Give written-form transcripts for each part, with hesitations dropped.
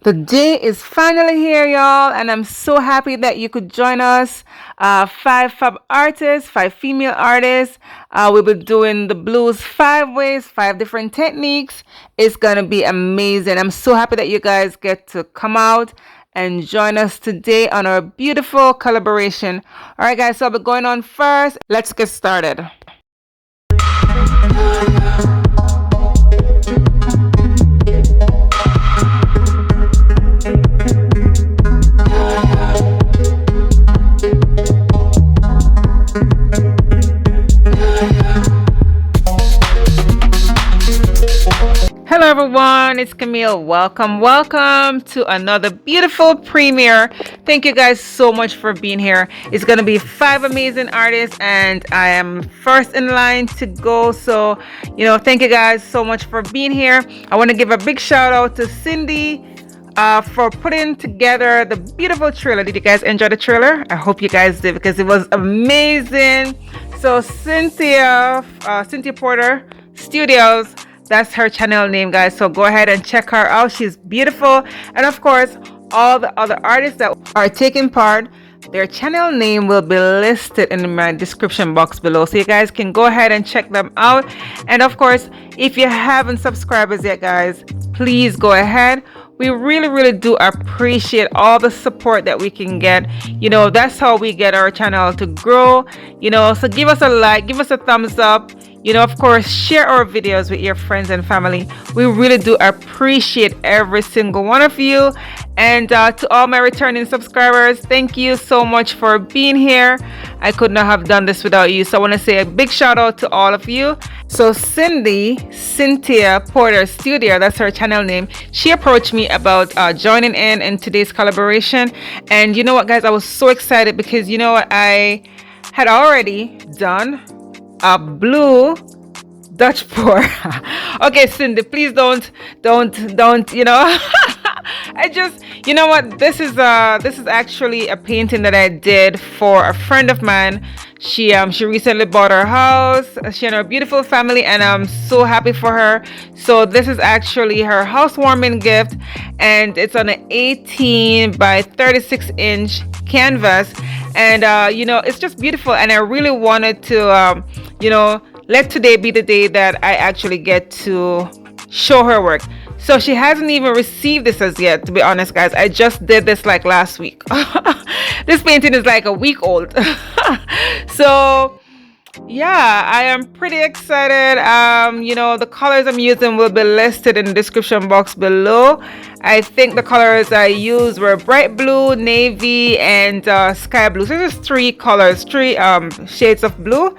The day is finally here, y'all, and I'm so happy that you could join us. Five fab artists, five female artists. We'll be doing the blues 5 ways, 5 different techniques. It's gonna be amazing. I'm so happy that you guys get to come out and join us today on our beautiful collaboration. All right, guys, so I'll be going on first. Let's get started. Hello everyone, it's Camille. Welcome to another beautiful premiere. Thank you guys so much for being here. It's gonna be 5 amazing artists and I am first in line to go. So, thank you guys so much for being here. I want to give a big shout out to Cindee for putting together the beautiful trailer. Did you guys enjoy the trailer? I hope you guys did because it was amazing. So Cynthia Porter Studios, that's her channel name, guys. So go ahead and check her out. She's beautiful. And of course, all the other artists that are taking part, their channel name will be listed in my description box below. So you guys can go ahead and check them out. And of course, if you haven't subscribed as yet, guys, please go ahead. We really do appreciate all the support that we can get. That's how we get our channel to grow. So give us a like, give us a thumbs up. Of course, share our videos with your friends and family. We really do appreciate every single one of you. And to all my returning subscribers, thank you so much for being here. I could not have done this without you. So I want to say a big shout out to all of you. So Cynthia Porter Studio, that's her channel name. She approached me about joining in today's collaboration. And you know what, guys, I was so excited because I had already done a blue Dutch pour. Okay, Cindee, please don't. I just, what? This is actually a painting that I did for a friend of mine. She recently bought her house. She and her beautiful family, and I'm so happy for her. So this is actually her housewarming gift, and it's on an 18 by 36 inch canvas. And it's just beautiful, and I really wanted to let today be the day that I actually get to show her work. So she hasn't even received this as yet, to be honest, guys. I just did this like last week. This painting is like a week old. So yeah, I am pretty excited. The colors I'm using will be listed in the description box below. I think the colors I used were bright blue, navy, and sky blue. So there's 3 colors, 3 shades of blue.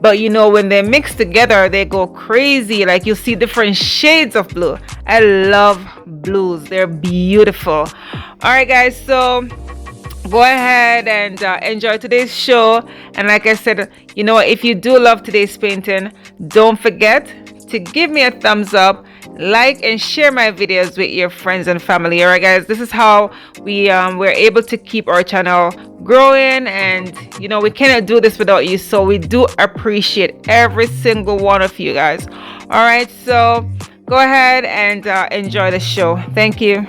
But when they mix together, they go crazy. Like you see different shades of blue. I love blues. They're beautiful. All right, guys. So go ahead and enjoy today's show. And like I said, if you do love today's painting, don't forget to give me a thumbs up, like and share my videos with your friends and family. All right, guys, this is how we're able to keep our channel growing, and we cannot do this without you. So we do appreciate every single one of you guys. All right, so go ahead and enjoy the show. Thank you.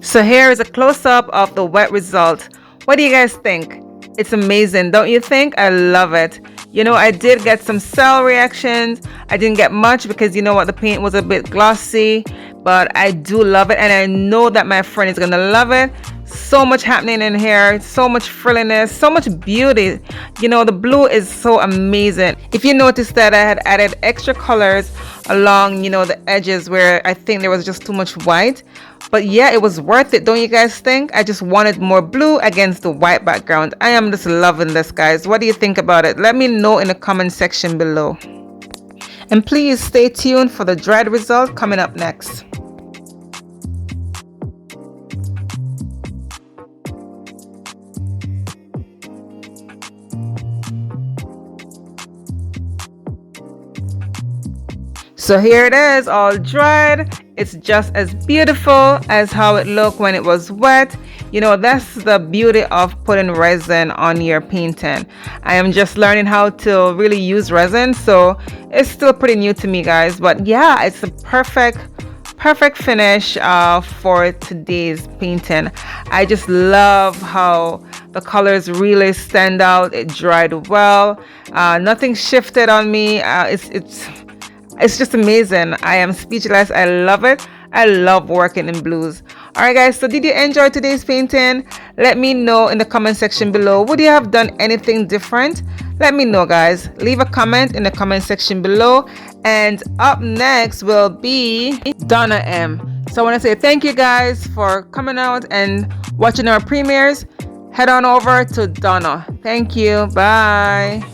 So here is a close-up of the wet result. What do you guys think? It's amazing, don't you think? I love it. You know, I did get some cell reactions. I didn't get much because you know what, the paint was a bit glossy, but I do love it, and I know that my friend is gonna love it. So much happening in here, so much frilliness, so much beauty. You know, the blue is so amazing. If you noticed that I had added extra colors along, you know, the edges where I think there was just too much white. But yeah, it was worth it, don't you guys think? I just wanted more blue against the white background. I am just loving this, guys. What do you think about it? Let me know in the comment section below. And please stay tuned for the dried result coming up next. So here it is, all dried. It's just as beautiful as how it looked when it was wet. You know, that's the beauty of putting resin on your painting. I am just learning how to really use resin, so it's still pretty new to me, guys. But yeah, it's a perfect finish for today's painting. I just love how the colors really stand out. It dried well. Nothing shifted on me. It's just amazing. I am speechless. I love it. I love working in blues. Alright guys, so did you enjoy today's painting? Let me know in the comment section below. Would you have done anything different? Let me know, guys. Leave a comment in the comment section below. And up next will be DonnaM. So I want to say thank you guys for coming out and watching our premieres. Head on over to Donna. Thank you. Bye.